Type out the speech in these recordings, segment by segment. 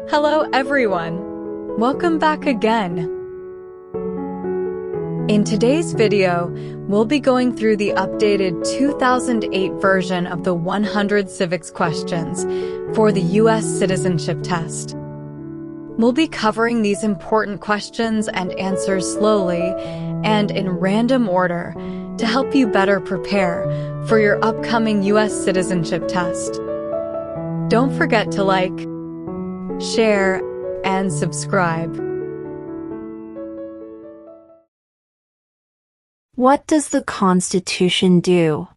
Hello everyone! Welcome back again! In today's video, we'll be going through the updated 2008 version of the 100 civics questions for the U.S. Citizenship Test. We'll be covering these important questions and answers slowly and in random order to help you better prepare for your upcoming U.S. Citizenship Test. Don't forget to like, share, and subscribe. What does the Constitution do?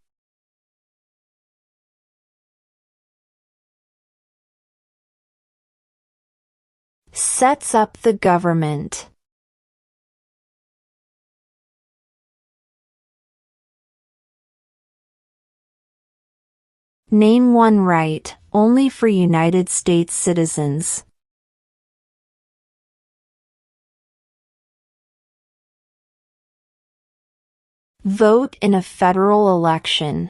Sets up the government. Name one right, only for United States citizens. Vote in a federal election.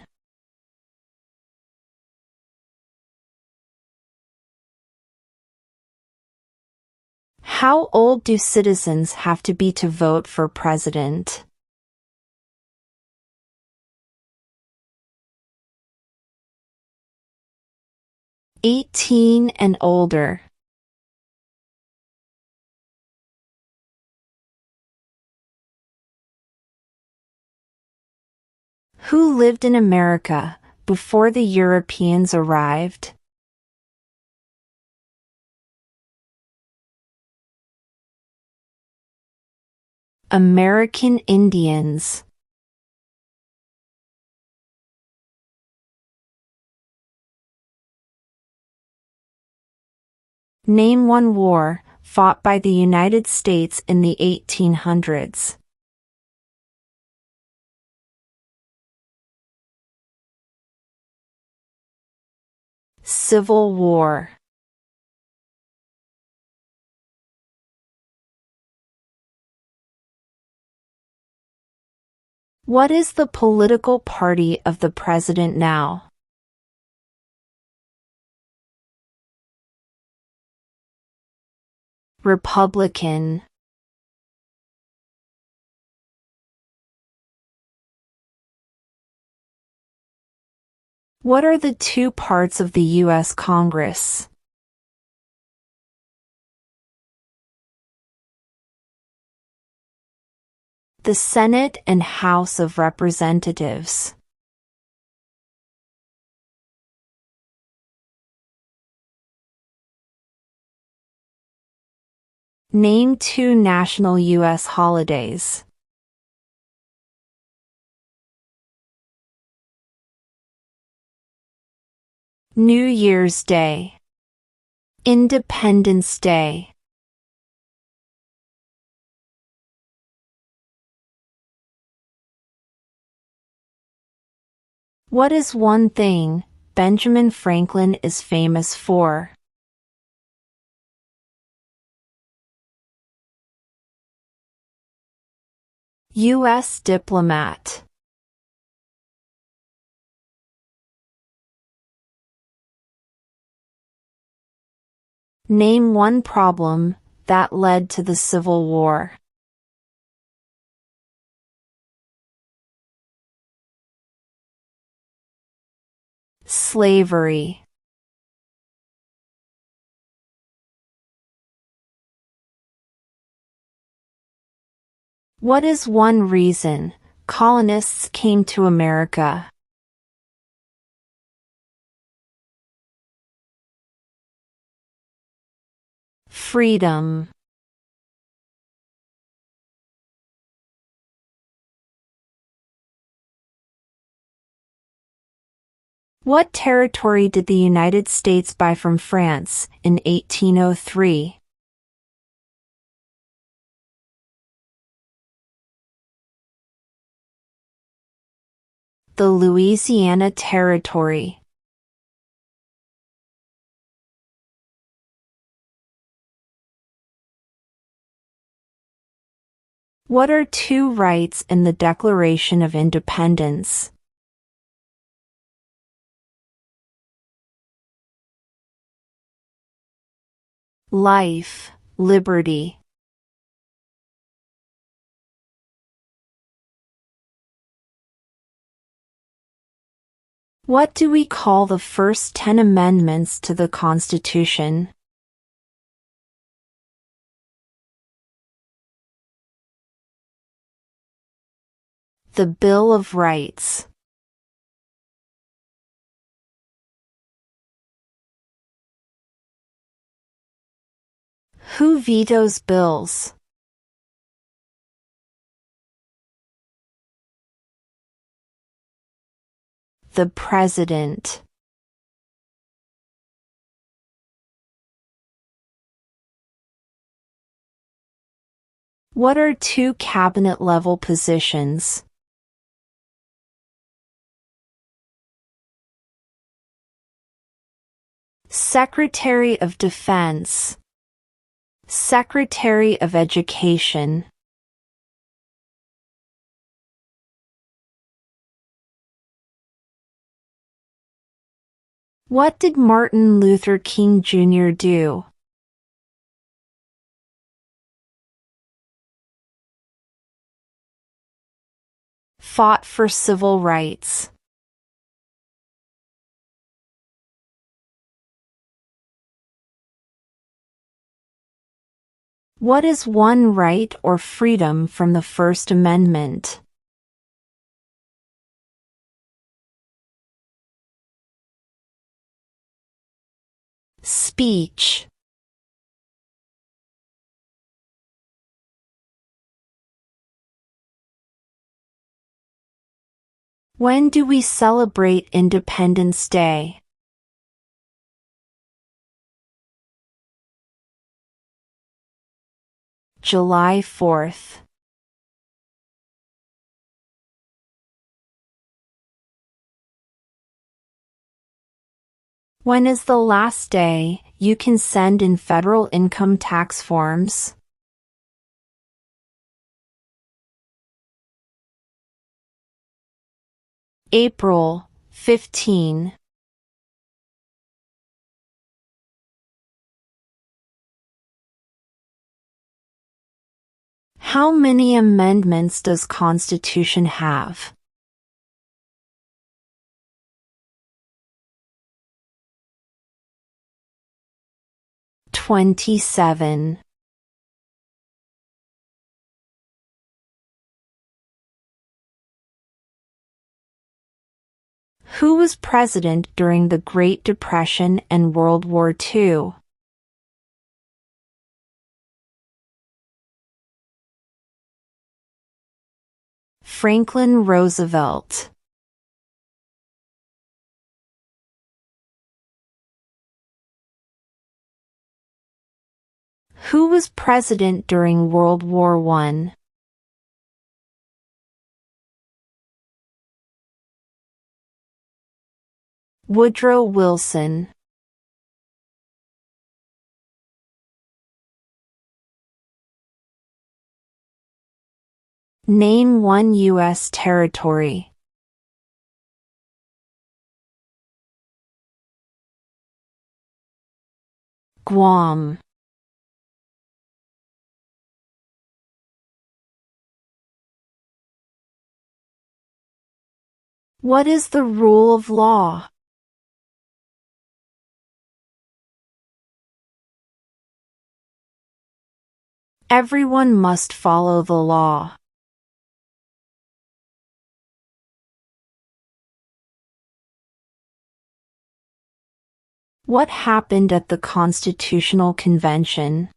How old do citizens have to be to vote for president? "18 and older." Who lived in America before the Europeans arrived? American Indians. Name one war fought by the United States in the 1800s. Civil War. What is the political party of the president now? Republican. What are the two parts of the U.S. Congress? The Senate and House of Representatives. Name two national U.S. holidays. New Year's Day. Independence Day. What is one thing Benjamin Franklin is famous for? U.S. diplomat. Name one problem that led to the Civil War. Slavery. What is one reason colonists came to America? Freedom. What territory did the United States buy from France in 1803? The Louisiana Territory. What are two rights in the Declaration of Independence? life, liberty. What do we call the first 10 amendments to the Constitution? The Bill of Rights. Who vetoes bills? The President. What are two cabinet-level positions? Secretary of Defense. Secretary of Education. What did Martin Luther King Jr. do? Fought for civil rights. What is one right or freedom from the First Amendment? Speech. When do we celebrate Independence Day? July 4th. When is the last day you can send in federal income tax forms? April 15. How many amendments does Constitution have? "27". Who was president during the Great Depression and World War II? Franklin Roosevelt. Who was president during World War I? Woodrow Wilson. Name one U.S. territory. Guam. What is the rule of law? Everyone must follow the law. What happened at the Constitutional Convention?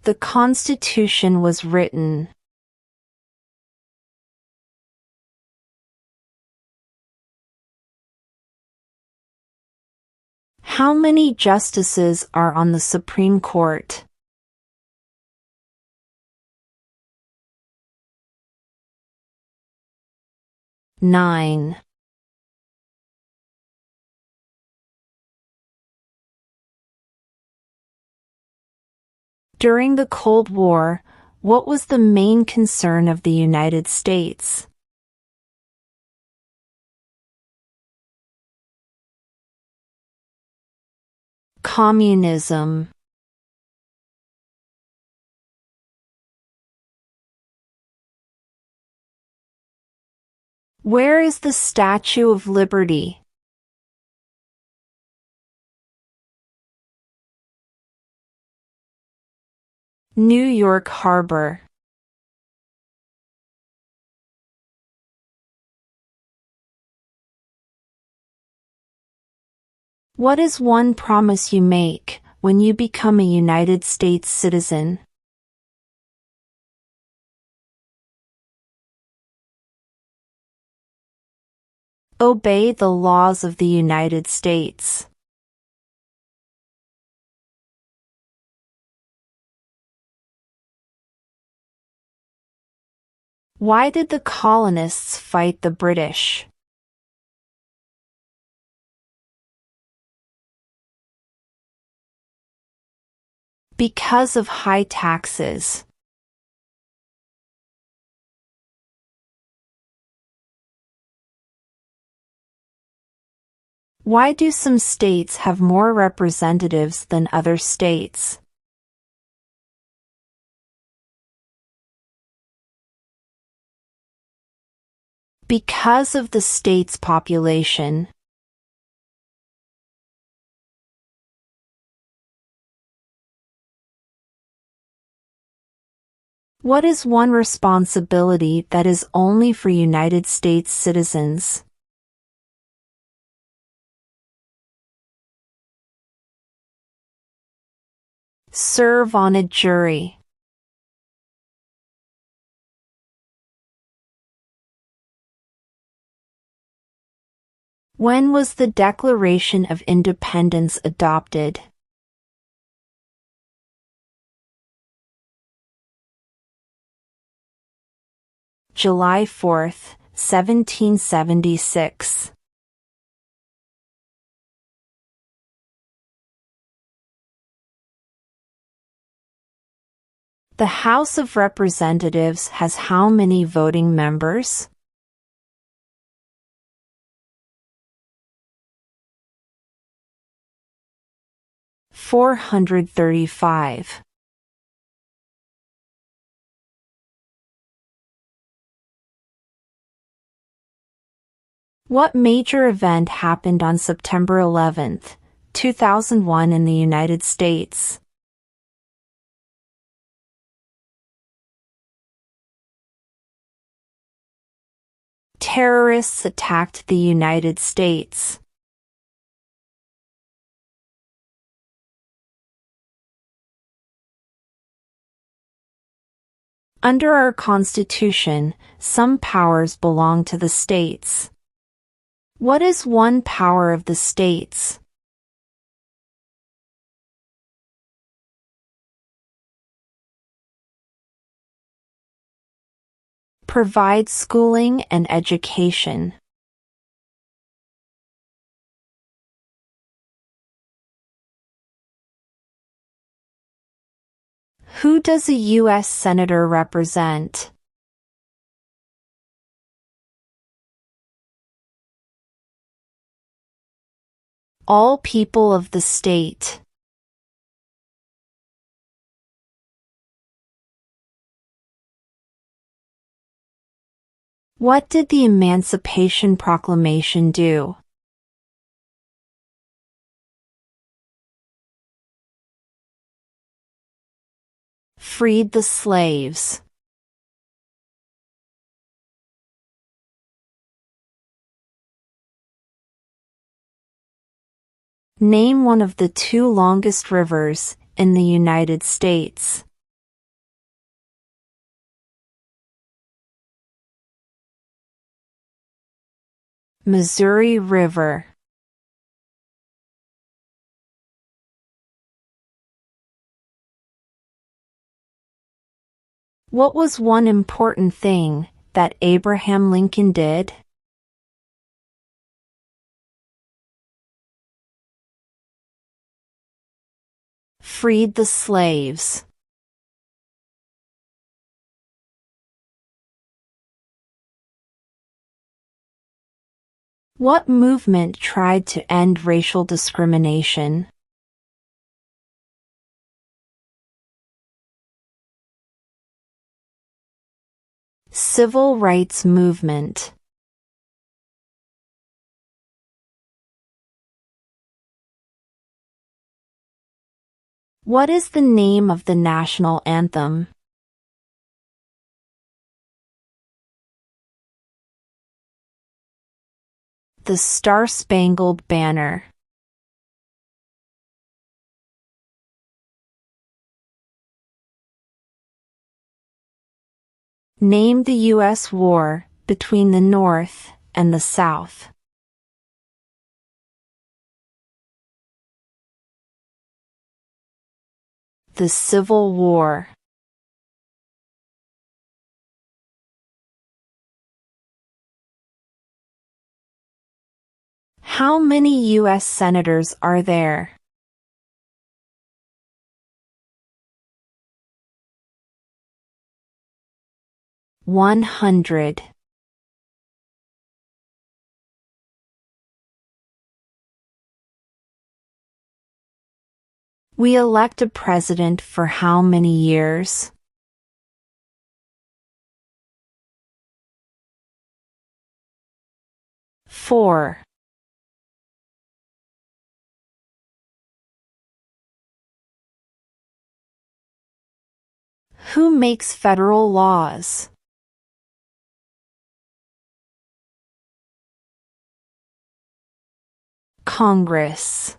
The Constitution was written. How many justices are on the Supreme Court? 9. During the Cold War, what was the main concern of the United States? Communism. Where is the Statue of Liberty? New York Harbor. What is one promise you make when you become a United States citizen? Obey the laws of the United States. Why did the colonists fight the British? Because of high taxes. Why do some states have more representatives than other states? Because of the state's population. What is one responsibility that is only for United States citizens? Serve on a jury. When was the Declaration of Independence adopted? July 4, 1776. The House of Representatives has how many voting members? $435. What major event happened on September 11, 2001 in the United States? Terrorists attacked the United States. Under our Constitution, some powers belong to the states. What is one power of the states? Provide schooling and education. Who does a U.S. Senator represent? All people of the state. What did the Emancipation Proclamation do? Freed the slaves. Name one of the two longest rivers in the United States. Missouri River. What was one important thing that Abraham Lincoln did? Freed the slaves. What movement tried to end racial discrimination? Civil rights movement. What is the name of the national anthem? The Star-Spangled Banner. Name the U.S. war between the North and the South. The Civil War. How many U.S. senators are there? (100). We elect a president for how many years? 4. Who makes federal laws? Congress.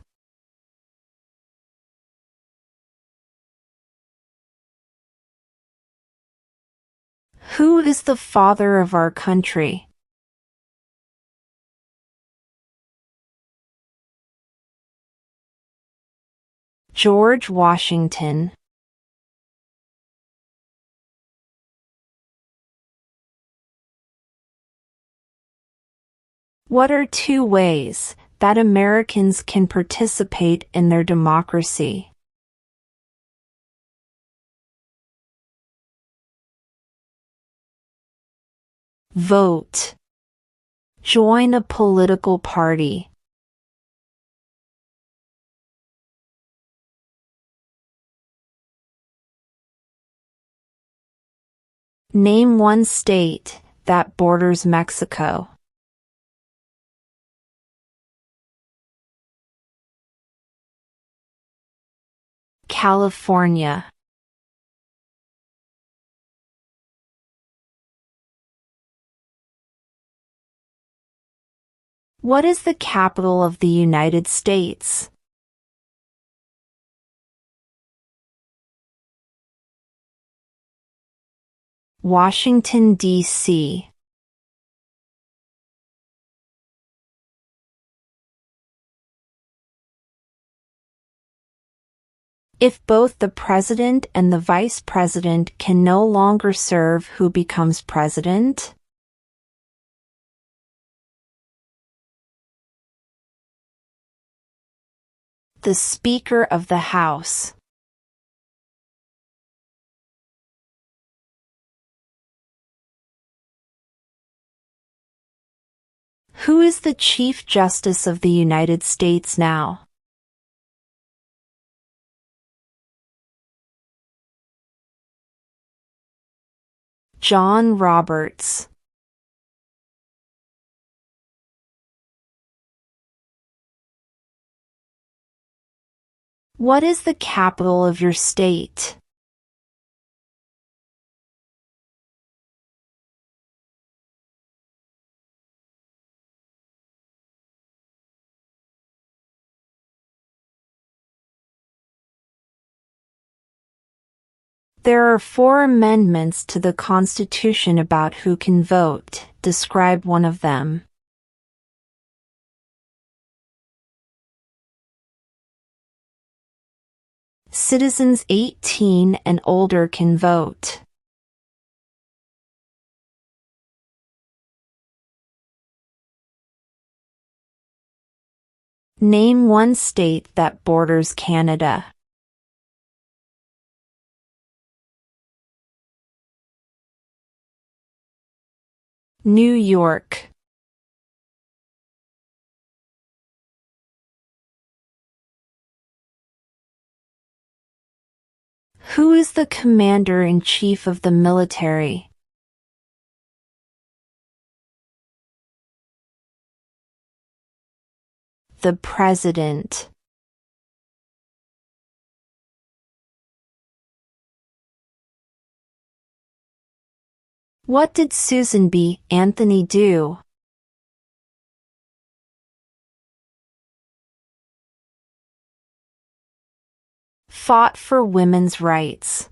Who is the father of our country? George Washington. What are 2 ways that Americans can participate in their democracy? Vote. Join a political party. Name one state that borders Mexico. California. What is the capital of the United States? Washington, D.C. If both the president and the vice president can no longer serve, who becomes president? The Speaker of the House. Who is the Chief Justice of the United States now? John Roberts. What is the capital of your state? There are 4 amendments to the Constitution about who can vote. Describe one of them. Citizens 18 and older can vote. Name one state that borders Canada. New York. Who is the commander-in-chief of the military? The President. What did Susan B. Anthony do? Fought for women's rights.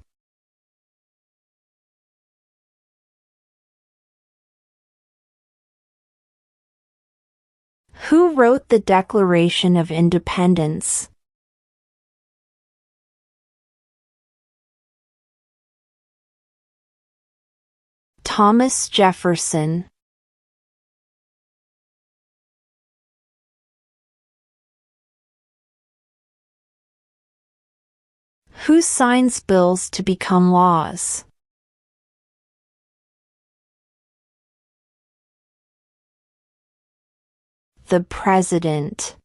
Who wrote the Declaration of Independence? Thomas Jefferson. Who signs bills to become laws? The President.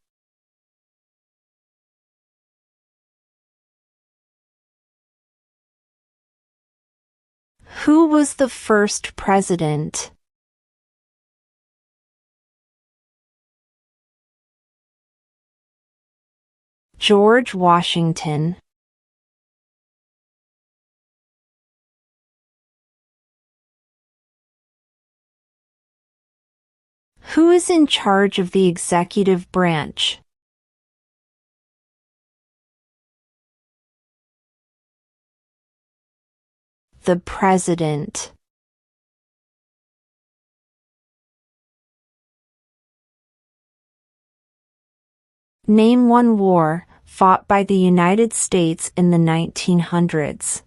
Who was the first president? George Washington. Who is in charge of the executive branch? The President. Name one war fought by the United States in the 1900s.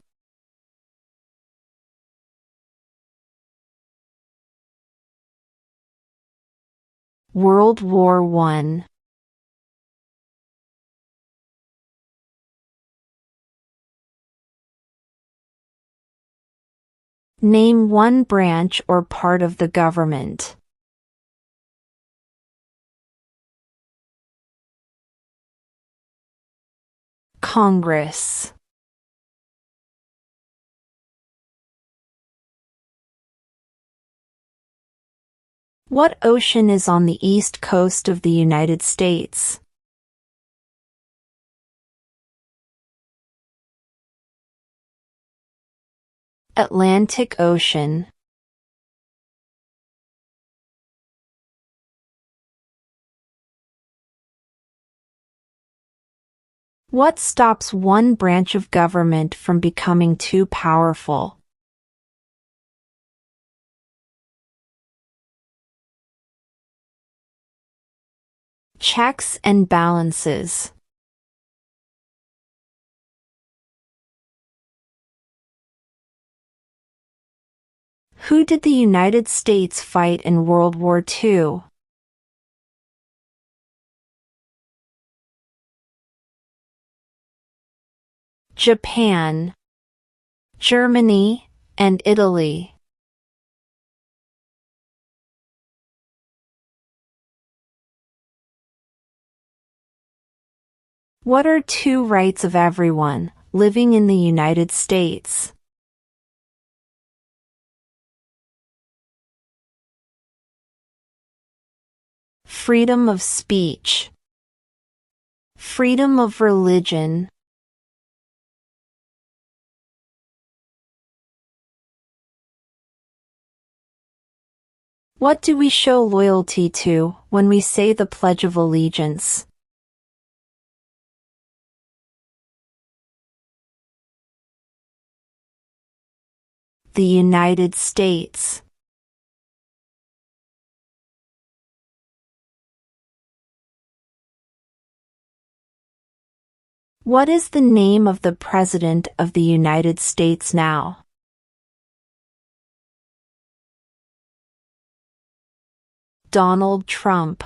World War I. Name one branch or part of the government. Congress. What ocean is on the east coast of the United States? Atlantic Ocean. What stops one branch of government from becoming too powerful? Checks and balances. Who did the United States fight in World War II? Japan, Germany, and Italy. What are two rights of everyone living in the United States? Freedom of speech. Freedom of religion. What do we show loyalty to when we say the Pledge of Allegiance? The United States. What is the name of the President of the United States now? Donald Trump.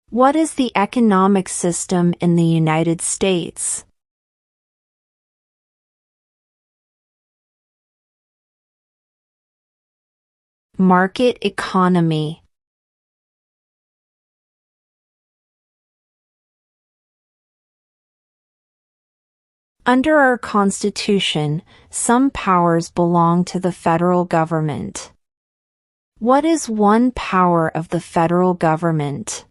What is the economic system in the United States? Market economy. Under our Constitution, some powers belong to the federal government. What is one power of the federal government?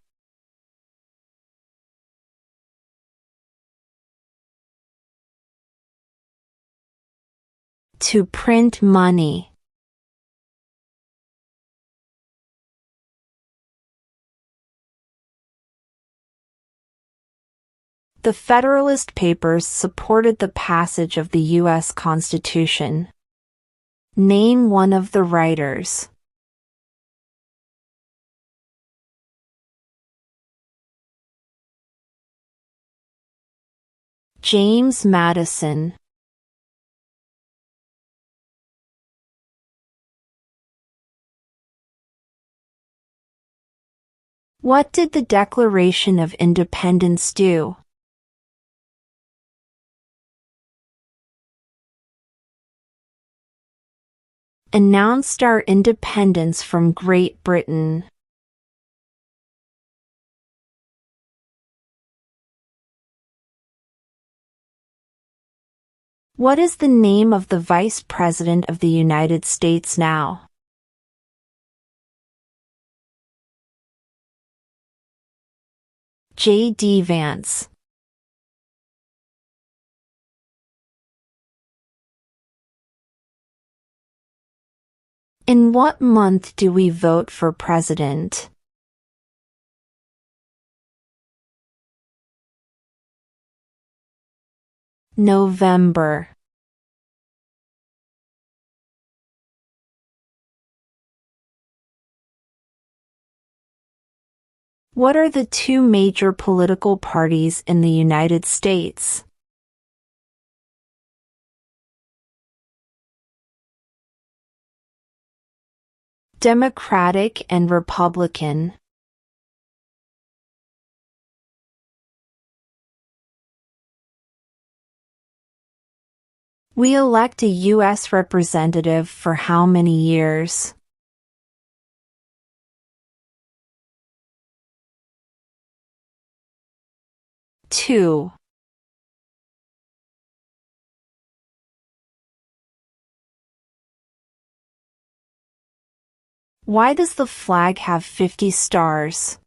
To print money. The Federalist Papers supported the passage of the U.S. Constitution. Name one of the writers. James Madison. What did the Declaration of Independence do? Announced our independence from Great Britain. What is the name of the Vice President of the United States now? J.D. Vance. In what month do we vote for president? November. What are the two major political parties in the United States? Democratic and Republican. We elect a U.S. representative for how many years? Two. Why does the flag have 50 stars?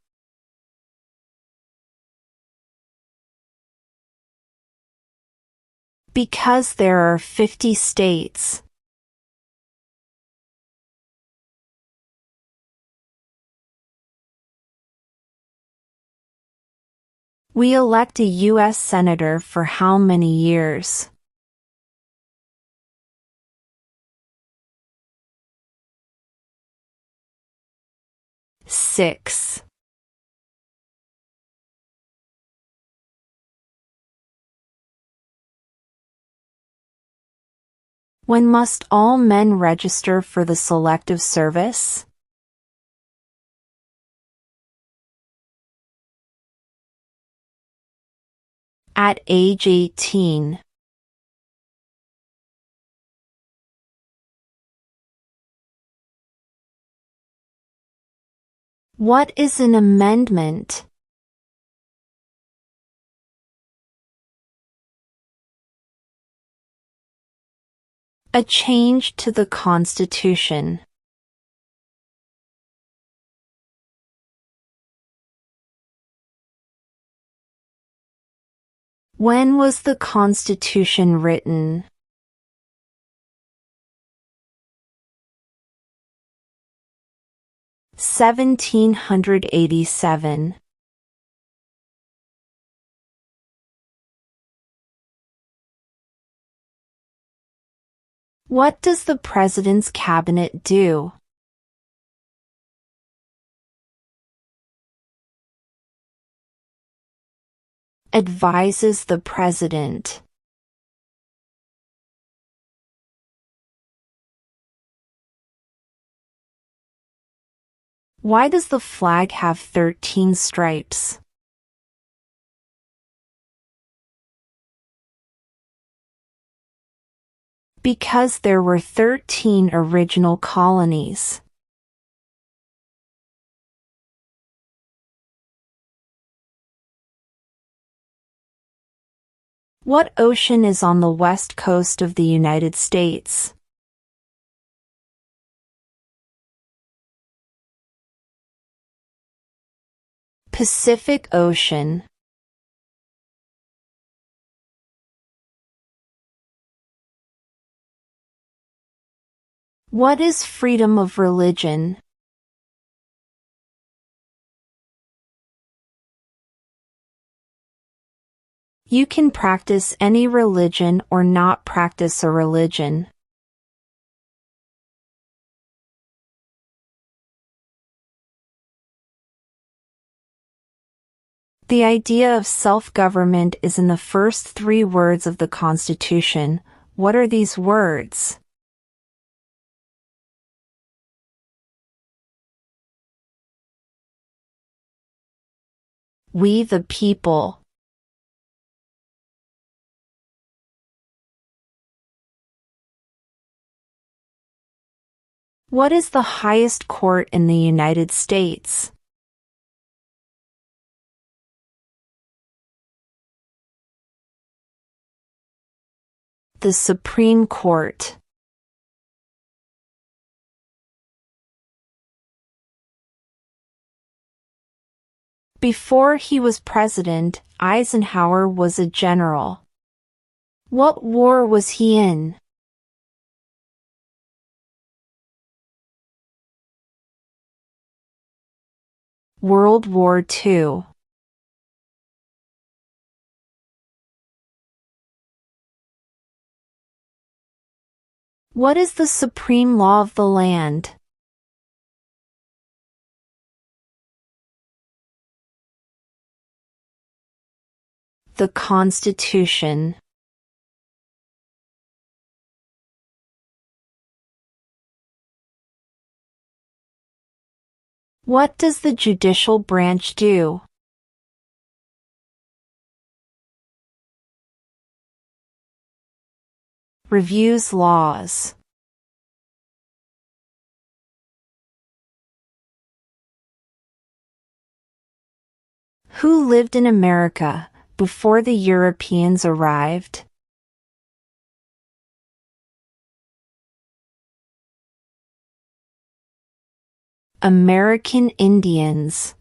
Because there are 50 states. We elect a U.S. Senator for how many years? Six. When must all men register for the Selective Service? At age 18. What is an amendment? A change to the Constitution. When was the Constitution written? (1787). What does the President's Cabinet do? Advises the President. Why does the flag have 13 stripes? Because there were 13 original colonies. What ocean is on the west coast of the United States? Pacific Ocean. What is freedom of religion? You can practice any religion or not practice a religion. The idea of self-government is in the first 3 words of the Constitution. What are these words? We the people. What is the highest court in the United States? The Supreme Court. Before he was president, Eisenhower was a general. What war was he in? World War II. What is the supreme law of the land? The Constitution. What does the judicial branch do? Reviews laws. Who lived in America before the Europeans arrived? American Indians.